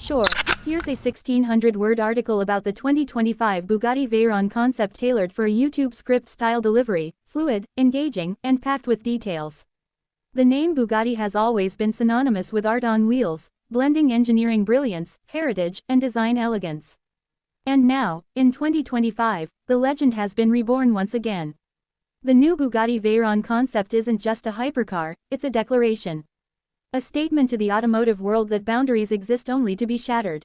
Sure, here's a 1600-word article about the 2025 Bugatti Veyron Concept tailored for a YouTube script-style delivery, fluid, engaging, and packed with details. The name Bugatti has always been synonymous with art on wheels, blending engineering brilliance, heritage, and design elegance. And now, in 2025, the legend has been reborn once again. The new Bugatti Veyron Concept isn't just a hypercar, it's a declaration. A statement to the automotive world that boundaries exist only to be shattered.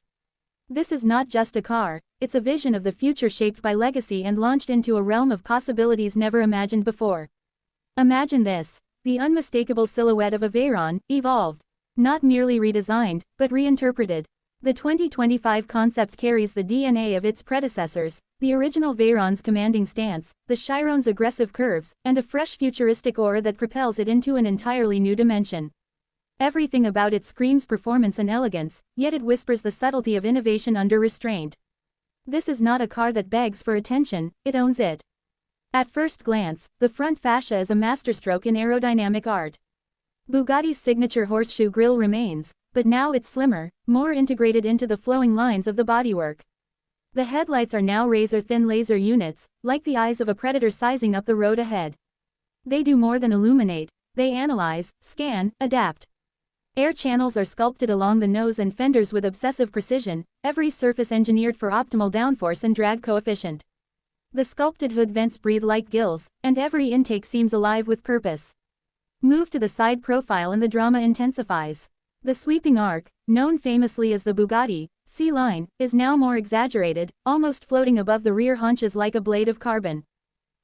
This is not just a car, it's a vision of the future shaped by legacy and launched into a realm of possibilities never imagined before. Imagine this, the unmistakable silhouette of a Veyron, evolved. Not merely redesigned, but reinterpreted. The 2025 concept carries the DNA of its predecessors, the original Veyron's commanding stance, the Chiron's aggressive curves, and a fresh futuristic aura that propels it into an entirely new dimension. Everything about it screams performance and elegance, yet it whispers the subtlety of innovation under restraint. This is not a car that begs for attention, it owns it. At first glance, the front fascia is a masterstroke in aerodynamic art. Bugatti's signature horseshoe grille remains, but now it's slimmer, more integrated into the flowing lines of the bodywork. The headlights are now razor-thin laser units, like the eyes of a predator sizing up the road ahead. They do more than illuminate, they analyze, scan, adapt. Air channels are sculpted along the nose and fenders with obsessive precision, every surface engineered for optimal downforce and drag coefficient. The sculpted hood vents breathe like gills, and every intake seems alive with purpose. Move to the side profile and the drama intensifies. The sweeping arc, known famously as the Bugatti C-line, is now more exaggerated, almost floating above the rear haunches like a blade of carbon.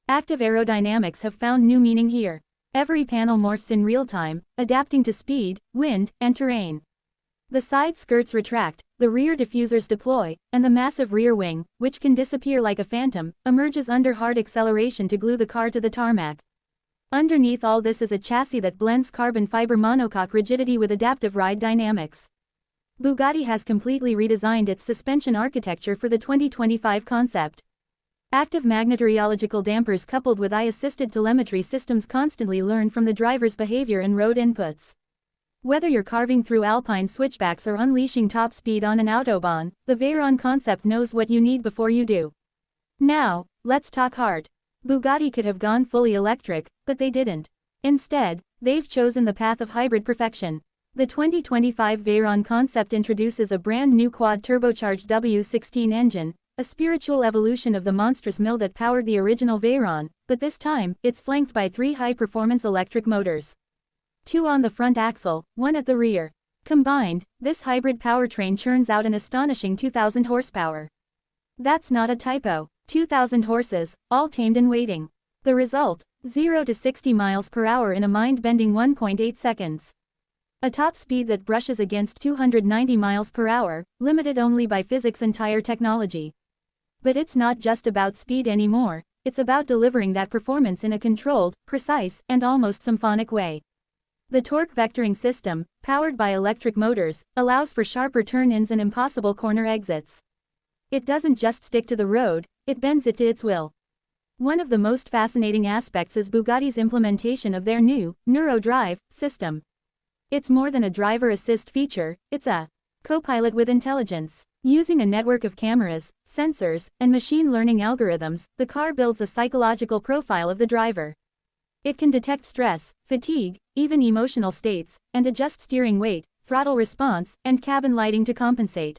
Active aerodynamics have found new meaning here. Every panel morphs in real time, adapting to speed, wind, and terrain. The side skirts retract, the rear diffusers deploy, and the massive rear wing, which can disappear like a phantom, emerges under hard acceleration to glue the car to the tarmac. Underneath all this is a chassis that blends carbon fiber monocoque rigidity with adaptive ride dynamics. Bugatti has completely redesigned its suspension architecture for the 2025 concept. Active magnetorheological dampers coupled with eye-assisted telemetry systems constantly learn from the driver's behavior and road inputs. Whether you're carving through alpine switchbacks or unleashing top speed on an autobahn, the Veyron concept knows what you need before you do. Now, let's talk heart. Bugatti could have gone fully electric, but they didn't. Instead, they've chosen the path of hybrid perfection. The 2025 Veyron concept introduces a brand new quad-turbocharged W16 engine, a spiritual evolution of the monstrous mill that powered the original Veyron, but this time, it's flanked by 3 high-performance electric motors. 2 on the front axle, 1 at the rear. Combined, this hybrid powertrain churns out an astonishing 2,000 horsepower. That's not a typo. 2,000 horses, all tamed and waiting. The result, 0 to 60 miles per hour in a mind-bending 1.8 seconds. A top speed that brushes against 290 miles per hour, limited only by physics and tire technology. But it's not just about speed anymore, it's about delivering that performance in a controlled, precise, and almost symphonic way. The torque vectoring system, powered by electric motors, allows for sharper turn-ins and impossible corner exits. It doesn't just stick to the road, it bends it to its will. One of the most fascinating aspects is Bugatti's implementation of their new NeuroDrive system. It's more than a driver assist feature, it's a co-pilot with intelligence. Using a network of cameras, sensors, and machine learning algorithms, the car builds a psychological profile of the driver. It can detect stress, fatigue, even emotional states, and adjust steering weight, throttle response, and cabin lighting to compensate.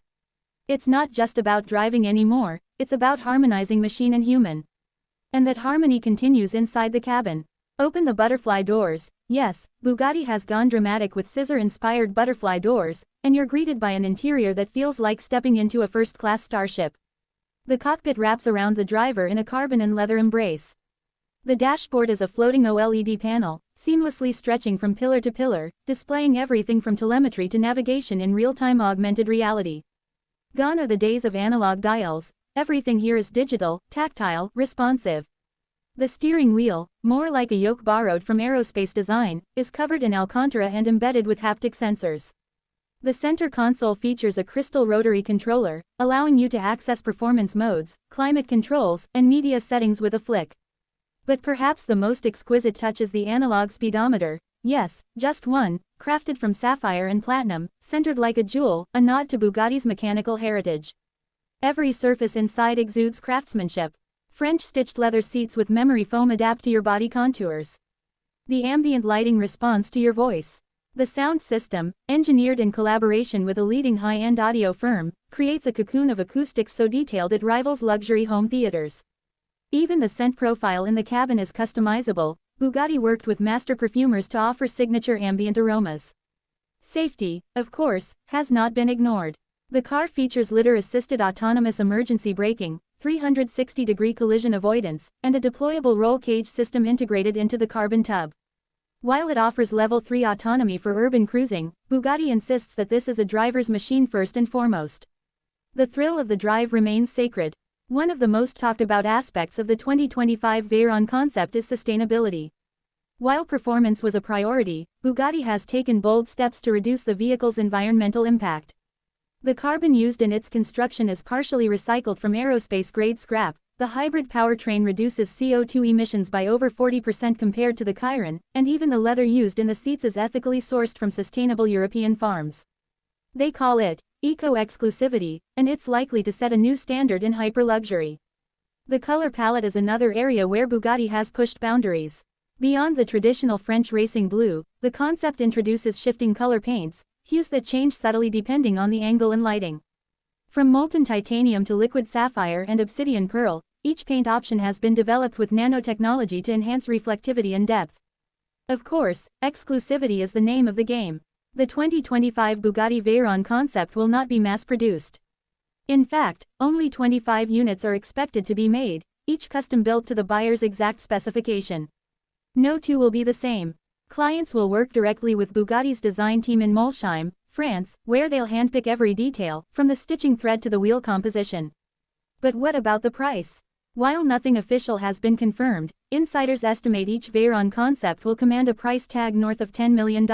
It's not just about driving anymore, it's about harmonizing machine and human. And that harmony continues inside the cabin. Open the butterfly doors. Yes, Bugatti has gone dramatic with scissor-inspired butterfly doors, and you're greeted by an interior that feels like stepping into a first-class starship. The cockpit wraps around the driver in a carbon and leather embrace. The dashboard is a floating OLED panel, seamlessly stretching from pillar to pillar, displaying everything from telemetry to navigation in real-time augmented reality. Gone are the days of analog dials, everything here is digital, tactile, responsive. The steering wheel, more like a yoke borrowed from aerospace design, is covered in Alcantara and embedded with haptic sensors. The center console features a crystal rotary controller, allowing you to access performance modes, climate controls, and media settings with a flick. But perhaps the most exquisite touch is the analog speedometer, Yes, just one, crafted from sapphire and platinum, centered like a jewel, a nod to Bugatti's mechanical heritage. Every surface inside exudes craftsmanship. French-stitched leather seats with memory foam adapt to your body contours. The ambient lighting responds to your voice. The sound system, engineered in collaboration with a leading high-end audio firm, creates a cocoon of acoustics so detailed it rivals luxury home theaters. Even the scent profile in the cabin is customizable. Bugatti worked with master perfumers to offer signature ambient aromas. Safety, of course, has not been ignored. The car features lidar-assisted autonomous emergency braking, 360-degree collision avoidance, and a deployable roll cage system integrated into the carbon tub. While it offers level 3 autonomy for urban cruising, Bugatti insists that this is a driver's machine first and foremost. The thrill of the drive remains sacred. One of the most talked about aspects of the 2025 Veyron concept is sustainability. While performance was a priority, Bugatti has taken bold steps to reduce the vehicle's environmental impact. The carbon used in its construction is partially recycled from aerospace-grade scrap. The hybrid powertrain reduces CO2 emissions by over 40% compared to the Chiron, and even the leather used in the seats is ethically sourced from sustainable European farms. They call it eco-exclusivity, and it's likely to set a new standard in hyper-luxury. The color palette is another area where Bugatti has pushed boundaries. Beyond the traditional French racing blue, the concept introduces shifting color paints, hues that change subtly depending on the angle and lighting. From molten titanium to liquid sapphire and obsidian pearl, each paint option has been developed with nanotechnology to enhance reflectivity and depth. Of course, exclusivity is the name of the game. The 2025 Bugatti Veyron concept will not be mass-produced. In fact, only 25 units are expected to be made, each custom-built to the buyer's exact specification. No two will be the same. Clients will work directly with Bugatti's design team in Molsheim, France, where they'll handpick every detail, from the stitching thread to the wheel composition. But what about the price? While nothing official has been confirmed, insiders estimate each Veyron concept will command a price tag north of $10 million.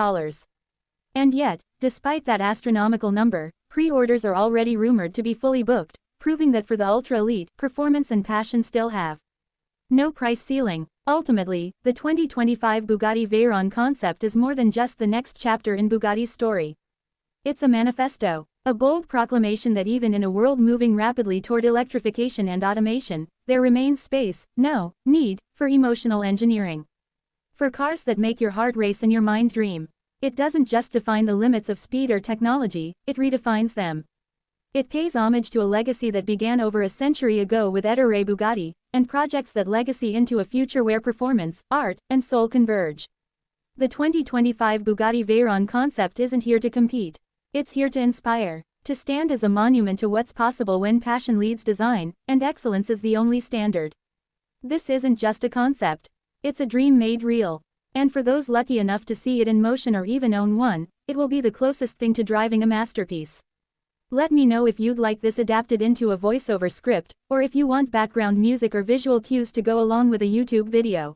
And yet, despite that astronomical number, pre-orders are already rumored to be fully booked, proving that for the ultra-elite, performance and passion still have no price ceiling. Ultimately, the 2025 Bugatti Veyron concept is more than just the next chapter in Bugatti's story. It's a manifesto, a bold proclamation that even in a world moving rapidly toward electrification and automation, there remains space, no need, for emotional engineering. For cars that make your heart race and your mind dream. It doesn't just define the limits of speed or technology, it redefines them. It pays homage to a legacy that began over a century ago with Ettore Bugatti, and projects that legacy into a future where performance, art, and soul converge. The 2025 Bugatti Veyron concept isn't here to compete. It's here to inspire, to stand as a monument to what's possible when passion leads design, and excellence is the only standard. This isn't just a concept. It's a dream made real. And for those lucky enough to see it in motion or even own one, it will be the closest thing to driving a masterpiece. Let me know if you'd like this adapted into a voiceover script, or if you want background music or visual cues to go along with a YouTube video.